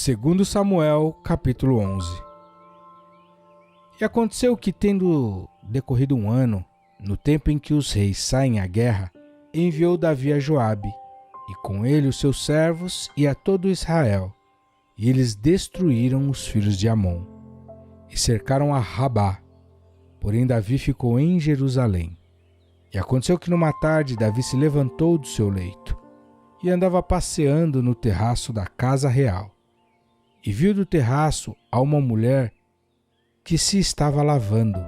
Segundo Samuel, capítulo 11. E aconteceu que, tendo decorrido um ano, no tempo em que os reis saem à guerra, enviou Davi a Joabe, e com ele os seus servos e a todo Israel, e eles destruíram os filhos de Amon, e cercaram a Rabá. Porém Davi ficou em Jerusalém. E aconteceu que numa tarde Davi se levantou do seu leito, e andava passeando no terraço da casa real. E viu do terraço a uma mulher que se estava lavando.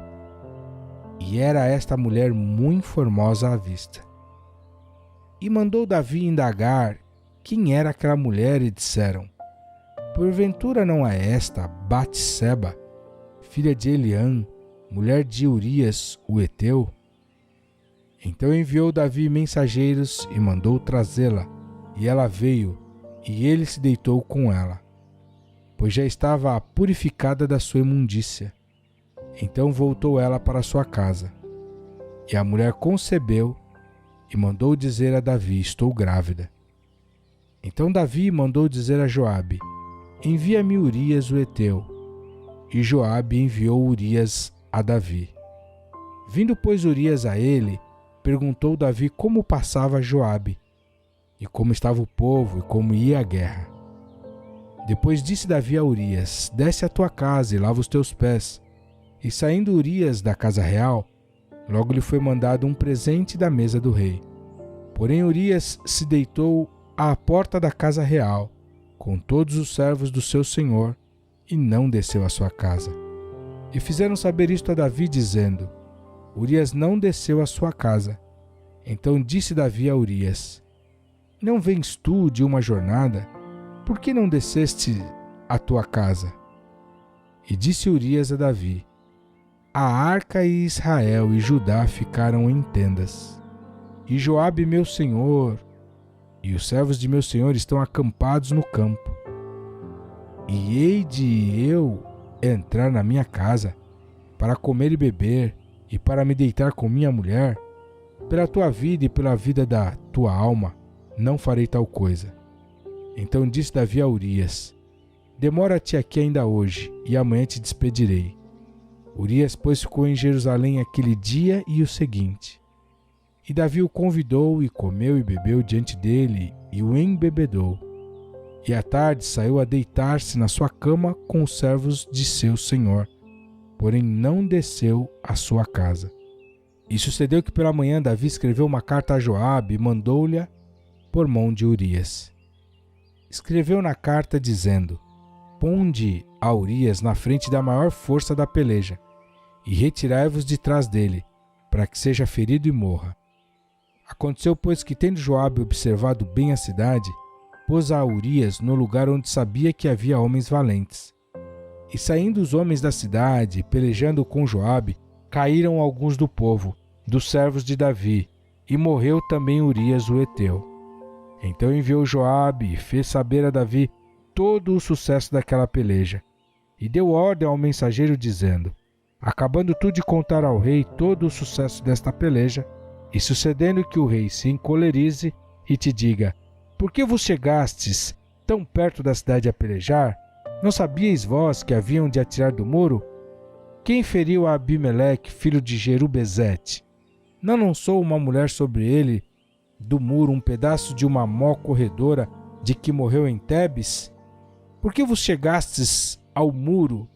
E era esta mulher muito formosa à vista. E mandou Davi indagar quem era aquela mulher, e disseram: porventura não é esta Batseba, filha de Eliã, mulher de Urias, o Heteu? Então enviou Davi mensageiros e mandou trazê-la, e ela veio, e ele se deitou com ela, pois já estava purificada da sua imundícia. Então voltou ela para sua casa. E a mulher concebeu e mandou dizer a Davi: estou grávida. Então Davi mandou dizer a Joabe: envia-me Urias o Heteu. E Joabe enviou Urias a Davi. Vindo, pois, Urias a ele, perguntou Davi como passava Joabe, e como estava o povo, e como ia a guerra. Depois disse Davi a Urias: desce à tua casa e lava os teus pés. E saindo Urias da casa real, logo lhe foi mandado um presente da mesa do rei. Porém Urias se deitou à porta da casa real, com todos os servos do seu senhor, e não desceu à sua casa. E fizeram saber isto a Davi, dizendo: Urias não desceu à sua casa. Então disse Davi a Urias: não vens tu de uma jornada? Por que não desceste à tua casa? E disse Urias a Davi: a arca e Israel e Judá ficaram em tendas, e Joabe meu senhor e os servos de meu senhor estão acampados no campo. E hei de eu entrar na minha casa para comer e beber, e para me deitar com minha mulher? Pela tua vida e pela vida da tua alma, não farei tal coisa. Então disse Davi a Urias: demora-te aqui ainda hoje, e amanhã te despedirei. Urias, pois, ficou em Jerusalém aquele dia e o seguinte. E Davi o convidou, e comeu e bebeu diante dele, e o embebedou. E à tarde saiu a deitar-se na sua cama com os servos de seu senhor, porém não desceu à sua casa. E sucedeu que pela manhã Davi escreveu uma carta a Joabe e mandou-lhe por mão de Urias. Escreveu na carta dizendo: ponde a Urias na frente da maior força da peleja, e retirai-vos de trás dele, para que seja ferido e morra. Aconteceu, pois, que, tendo Joabe observado bem a cidade, pôs a Urias no lugar onde sabia que havia homens valentes. E saindo os homens da cidade, pelejando com Joabe, caíram alguns do povo, dos servos de Davi, e morreu também Urias o Heteu. Então enviou Joabe e fez saber a Davi todo o sucesso daquela peleja, e deu ordem ao mensageiro dizendo: acabando tu de contar ao rei todo o sucesso desta peleja, e sucedendo que o rei se encolerize e te diga: por que vos chegastes tão perto da cidade a pelejar? Não sabíeis vós que haviam de atirar do muro? Quem feriu a Abimeleque, filho de Jerubezete? Não lançou uma mulher sobre ele do muro um pedaço de uma mó corredora de que morreu em Tebes? Por que vos chegastes ao muro?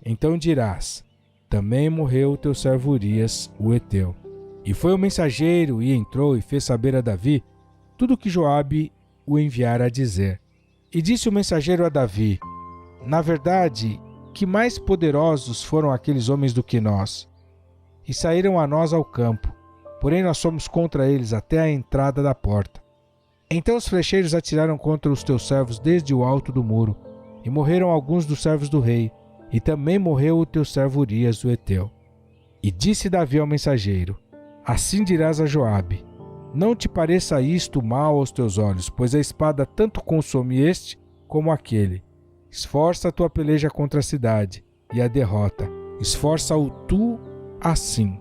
Então dirás: também morreu o teu servo Urias o Heteu. E foi o mensageiro e entrou e fez saber a Davi tudo o que Joabe o enviara a dizer. E disse o mensageiro a Davi: na verdade, que mais poderosos foram aqueles homens do que nós, e saíram a nós ao campo, porém nós fomos contra eles até a entrada da porta. Então os flecheiros atiraram contra os teus servos desde o alto do muro, e morreram alguns dos servos do rei, e também morreu o teu servo Urias o Heteu. E disse Davi ao mensageiro: assim dirás a Joabe: não te pareça isto mal aos teus olhos, pois a espada tanto consome este como aquele. Esforça a tua peleja contra a cidade, e a derrota. Esforça-o tu assim.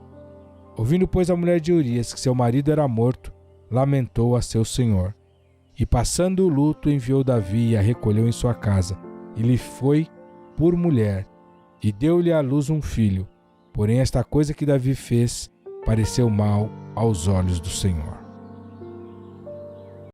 Ouvindo, pois, a mulher de Urias que seu marido era morto, lamentou a seu senhor. E passando o luto, enviou Davi e a recolheu em sua casa, e lhe foi por mulher, e deu-lhe à luz um filho. Porém esta coisa que Davi fez pareceu mal aos olhos do Senhor.